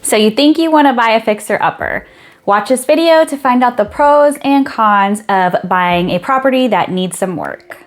So you think you want to buy a fixer-upper. Watch this video to find out the pros and cons of buying a property that needs some work.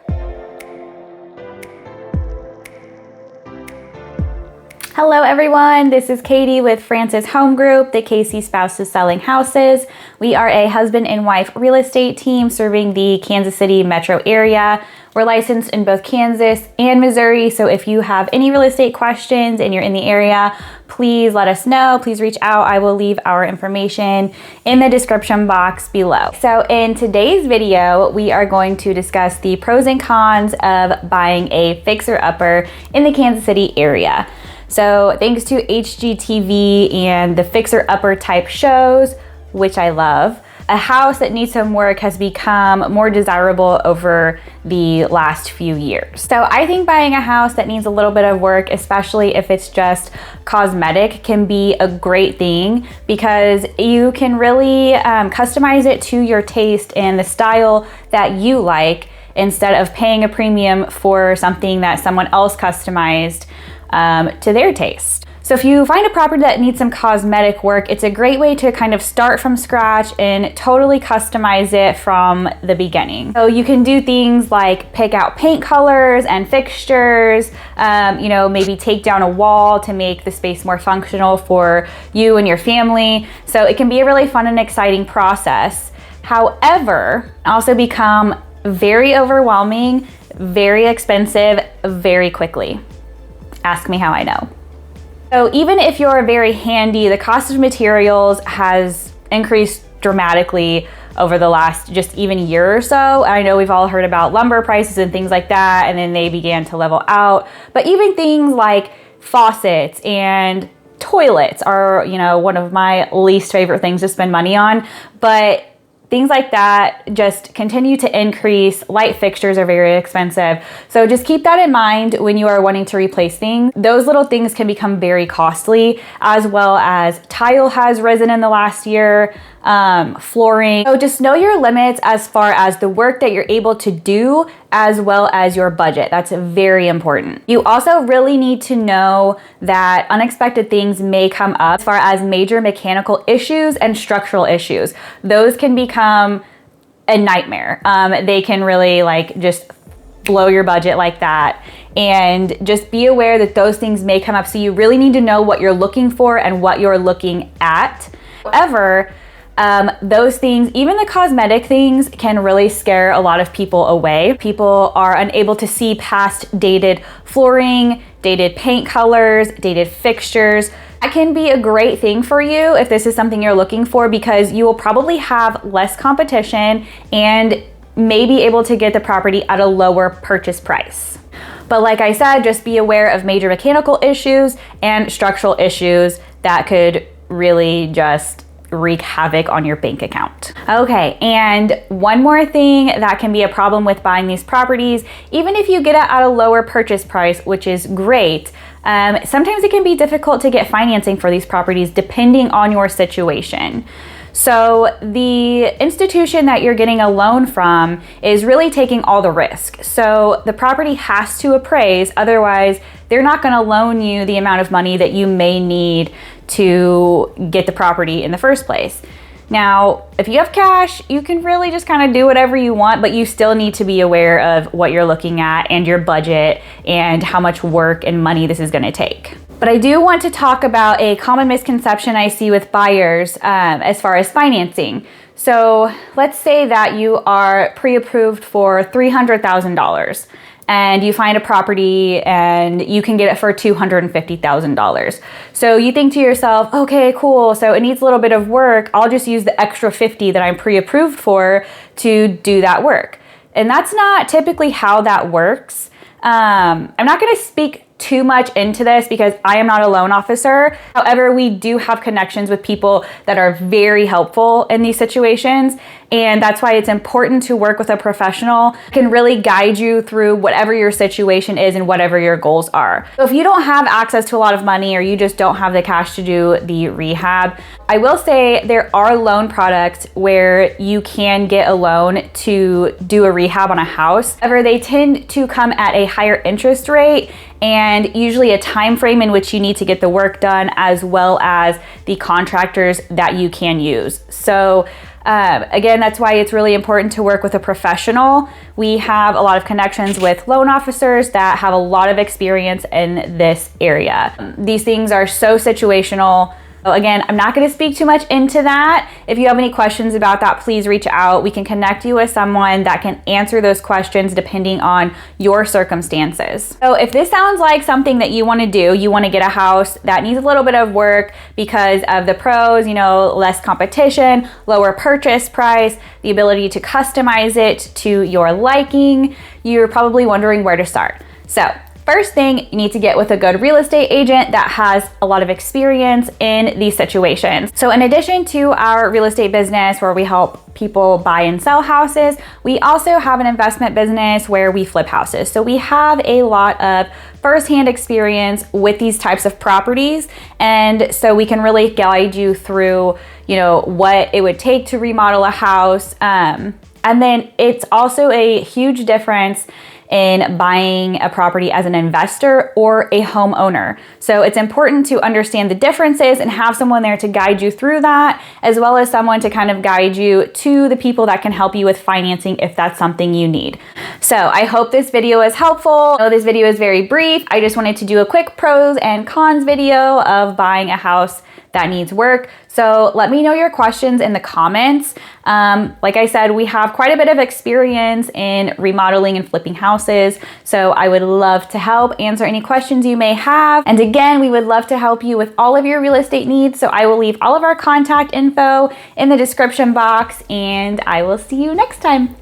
Hello everyone, this is Katie with Francis Home Group, the KC Spouses Selling Houses. We are a husband and wife real estate team serving the Kansas City metro area. We're licensed in both Kansas and Missouri, so if you have any real estate questions and you're in the area, please let us know. Please reach out. I will leave our information in the description box below. So in today's video, we are going to discuss the pros and cons of buying a fixer-upper in the Kansas City area. So thanks to HGTV and the fixer-upper type shows, which I love, a house that needs some work has become more desirable over the last few years. So I think buying a house that needs a little bit of work, especially if it's just cosmetic, can be a great thing because you can really customize it to your taste and the style that you like instead of paying a premium for something that someone else customized to their taste. So if you find a property that needs some cosmetic work, it's a great way to kind of start from scratch and totally customize it from the beginning. So you can do things like pick out paint colors and fixtures, maybe take down a wall to make the space more functional for you and your family. So it can be a really fun and exciting process. However, also become very overwhelming, very expensive, very quickly. Ask me how I know. So even if you're very handy, the cost of materials has increased dramatically over the last just even year or so. I know we've all heard about lumber prices and things like that, and then they began to level out. But even things like faucets and toilets are, one of my least favorite things to spend money on. But things like that just continue to increase. Light fixtures are very expensive. So just keep that in mind when you are wanting to replace things. Those little things can become very costly, as well as tile has risen in the last year, flooring. So just know your limits as far as the work that you're able to do, as well as your budget. That's very important. You also really need to know that unexpected things may come up as far as major mechanical issues and structural issues. Those can become a nightmare. They can really just blow your budget like that. And just be aware that those things may come up. So you really need to know what you're looking for and what you're looking at. However, those things, even the cosmetic things, can really scare a lot of people away. People are unable to see past dated flooring, dated paint colors, dated fixtures. That can be a great thing for you if this is something you're looking for, because you will probably have less competition and may be able to get the property at a lower purchase price. But like I said, just be aware of major mechanical issues and structural issues that could really just wreak havoc on your bank account. Okay, and one more thing that can be a problem with buying these properties, even if you get it at a lower purchase price, which is great, sometimes it can be difficult to get financing for these properties depending on your situation. So the institution that you're getting a loan from is really taking all the risk. So the property has to appraise, otherwise they're not going to loan you the amount of money that you may need to get the property in the first place. Now, if you have cash, you can really just kind of do whatever you want, but you still need to be aware of what you're looking at and your budget and how much work and money this is going to take. But I do want to talk about a common misconception I see with buyers as far as financing. So let's say that you are pre-approved for $300,000 and you find a property and you can get it for $250,000. So you think to yourself, okay, cool, so it needs a little bit of work. I'll just use the extra $50,000 that I'm pre-approved for to do that work. And that's not typically how that works. I'm not gonna speak too much into this because I am not a loan officer. However, we do have connections with people that are very helpful in these situations. And that's why it's important to work with a professional who can really guide you through whatever your situation is and whatever your goals are. So if you don't have access to a lot of money or you just don't have the cash to do the rehab, I will say there are loan products where you can get a loan to do a rehab on a house. However, they tend to come at a higher interest rate and usually a time frame in which you need to get the work done, as well as the contractors that you can use. So again, that's why it's really important to work with a professional. We have a lot of connections with loan officers that have a lot of experience in this area. These things are so situational. So again, I'm not going to speak too much into that. If you have any questions about that, please reach out. We can connect you with someone that can answer those questions depending on your circumstances. So if this sounds like something that you want to do, you want to get a house that needs a little bit of work because of the pros, less competition, lower purchase price, the ability to customize it to your liking, you're probably wondering where to start. So first thing, you need to get with a good real estate agent that has a lot of experience in these situations. So in addition to our real estate business where we help people buy and sell houses, we also have an investment business where we flip houses. So we have a lot of firsthand experience with these types of properties. And so we can really guide you through, what it would take to remodel a house. And then it's also a huge difference in buying a property as an investor or a homeowner. So it's important to understand the differences and have someone there to guide you through that, as well as someone to kind of guide you to the people that can help you with financing if that's something you need. So I hope this video is helpful. I know this video is very brief. I just wanted to do a quick pros and cons video of buying a house that needs work. So let me know your questions in the comments. Like I said, we have quite a bit of experience in remodeling and flipping houses. So I would love to help answer any questions you may have. And again, we would love to help you with all of your real estate needs. So I will leave all of our contact info in the description box, and I will see you next time.